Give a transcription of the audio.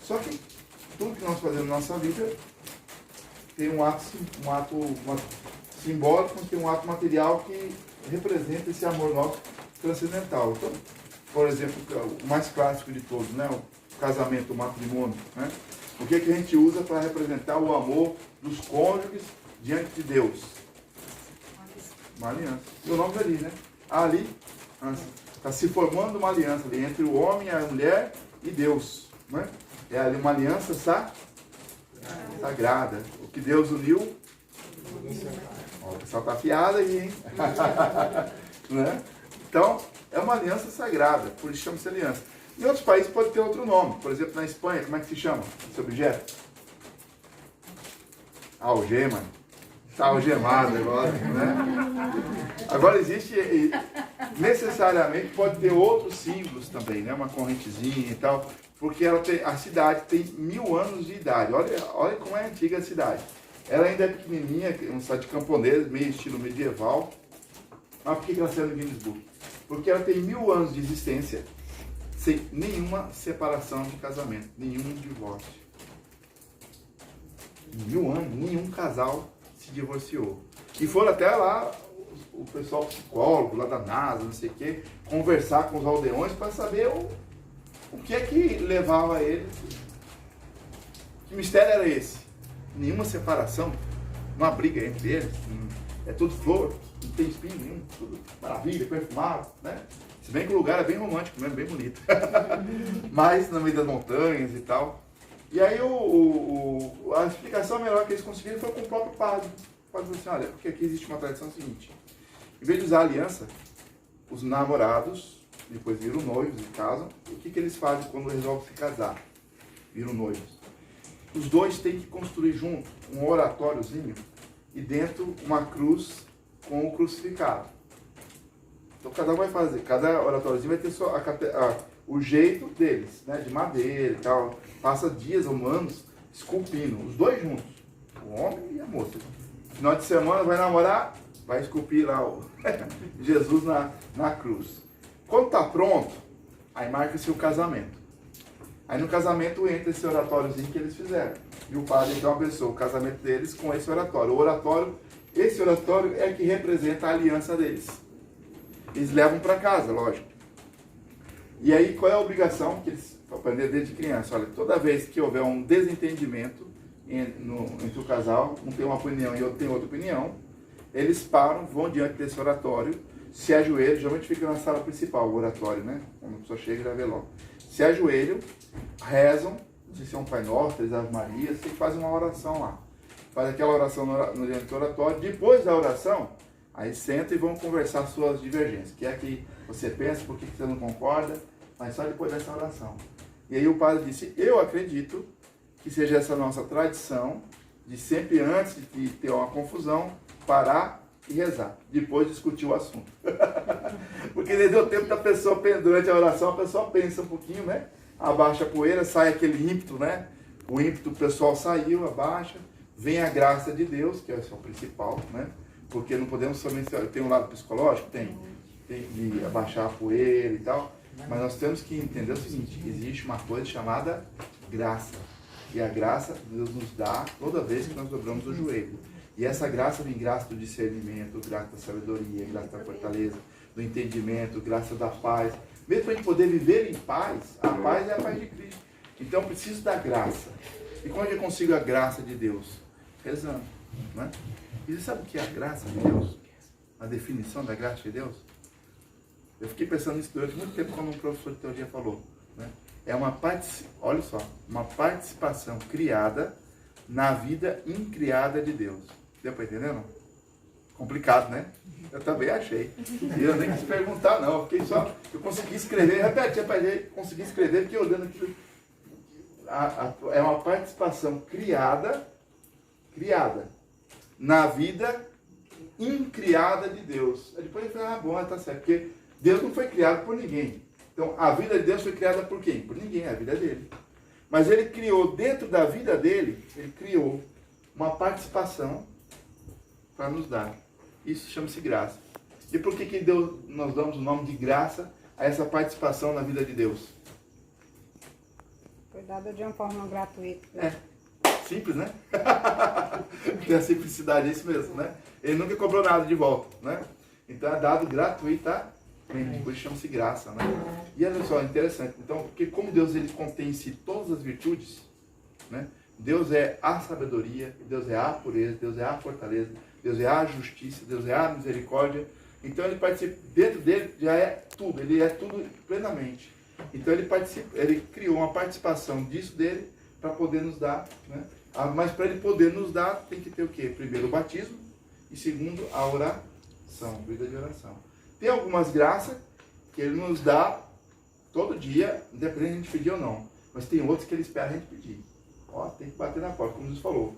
Só que tudo que nós fazemos na nossa vida tem um ato simbólico, tem um ato material que representa esse amor nosso transcendental. Então, por exemplo, o mais clássico de todos, né? O casamento, o matrimônio, né? O que a gente usa para representar o amor dos cônjuges diante de Deus? Uma aliança. E o nome é ali, né? Ali está se formando uma aliança ali entre o homem, a mulher e Deus, né? É ali uma aliança sagrada. O que Deus uniu. Ó, o pessoal está afiado aí, hein? Né? Então, é uma aliança sagrada, por isso chama-se aliança. Em outros países pode ter outro nome. Por exemplo, na Espanha, como é que se chama esse objeto? Algema. Está algemado agora, né? Agora existe, necessariamente, pode ter outros símbolos também, né? Uma correntezinha e tal, porque a cidade tem 1000 anos de idade. Olha como é antiga a cidade. Ela ainda é pequenininha, um site camponês, meio estilo medieval. Mas por que ela saiu no Guinness Book? Porque ela tem 1000 anos de existência, sem nenhuma separação de casamento, nenhum divórcio. 1000 anos, nenhum casal se divorciou. E foram até lá, o pessoal psicólogo lá da NASA, não sei o quê, conversar com os aldeões para saber o que é que levava eles. Que mistério era esse? Nenhuma separação, uma briga entre eles, é tudo flor, não tem espinho nenhum, tudo maravilha, perfumado, né? Se bem que o lugar é bem romântico mesmo, bem bonito. Mas no meio das montanhas e tal. E aí a explicação melhor que eles conseguiram foi com o próprio padre. O padre falou assim, olha, porque aqui existe uma tradição seguinte. Em vez de usar aliança, os namorados, depois viram noivos e casam, o que eles fazem quando resolvem se casar? Viram noivos. Os dois têm que construir junto um oratóriozinho e dentro uma cruz com o crucificado. Então cada um vai fazer, cada oratóriozinho vai ter só o jeito deles, né, de madeira e tal. Passa dias ou anos esculpindo, os dois juntos, o homem e a moça. No final de semana vai namorar, vai esculpir lá o Jesus na cruz. Quando está pronto, aí marca-se o casamento. Aí no casamento entra esse oratóriozinho que eles fizeram. E o padre então abençoou o casamento deles com esse oratório. Esse oratório é que representa a aliança deles. Eles levam para casa, lógico. E aí qual é a obrigação que eles aprendem desde criança? Olha, toda vez que houver um desentendimento entre o casal, um tem uma opinião e outro tem outra opinião, eles param, vão diante desse oratório, se ajoelham, geralmente fica na sala principal, o oratório, né? Quando a pessoa chega, já vê logo. Se ajoelham, rezam, não sei se é um Pai Nosso, Três Ave Marias, e fazem uma oração lá. Faz aquela oração no diante do oratório. Depois da oração, aí sentam e vão conversar suas divergências. O que é que você pensa, por que você não concorda, mas só depois dessa oração. E aí o padre disse, eu acredito que seja essa nossa tradição, de sempre antes de ter uma confusão, parar e rezar. Depois discutir o assunto. Porque deu tempo da pessoa, durante a oração, a pessoa pensa um pouquinho, né? Abaixa a poeira, sai aquele ímpeto, né? O ímpeto, o pessoal saiu, abaixa, vem a graça de Deus, que é o principal, né? Porque não podemos somente... Tem um lado psicológico? Tem de abaixar a poeira e tal, mas nós temos que entender o seguinte, existe uma coisa chamada graça. E a graça Deus nos dá toda vez que nós dobramos o joelho. E essa graça vem graça do discernimento, graça da sabedoria, graça da fortaleza, do entendimento, graça da paz. Mesmo para a gente poder viver em paz, a paz é a paz de Cristo. Então eu preciso da graça. E como eu consigo a graça de Deus? Rezando. Né? E você sabe o que é a graça de Deus? A definição da graça de Deus? Eu fiquei pensando nisso durante muito tempo quando um professor de teologia falou. Né? É olha só, uma participação criada na vida incriada de Deus. Deu para entender, não? Complicado, né? Eu também achei. E eu nem quis perguntar, não. Eu consegui escrever, repete, consegui escrever, porque olhando aquilo. É uma participação criada na vida incriada de Deus. Aí depois ele falou, bom, tá certo, porque Deus não foi criado por ninguém. Então, a vida de Deus foi criada por quem? Por ninguém, a vida dele. Mas ele criou, dentro da vida dele, ele criou uma participação para nos dar. Isso chama-se graça. E por que nós damos o nome de graça a essa participação na vida de Deus? dado de uma forma gratuita. É. Simples, né? Tem a simplicidade, é isso mesmo, né? Ele nunca cobrou nada de volta, né? Então é dado gratuitamente, por isso chama-se graça, né? E olha só, interessante. Então, porque como Deus ele contém em si todas as virtudes, né? Deus é a sabedoria, Deus é a pureza, Deus é a fortaleza, Deus é a justiça, Deus é a misericórdia. Então ele participa, dentro dele já é tudo, ele é tudo plenamente. Então ele participa, ele criou uma participação disso dele para poder nos dar, né? Mas para ele poder nos dar, tem que ter o quê? Primeiro o batismo e segundo a oração, vida de oração. Tem algumas graças que ele nos dá todo dia, independente de a gente pedir ou não. Mas tem outros que ele espera a gente pedir. Ó, tem que bater na porta, como Jesus falou.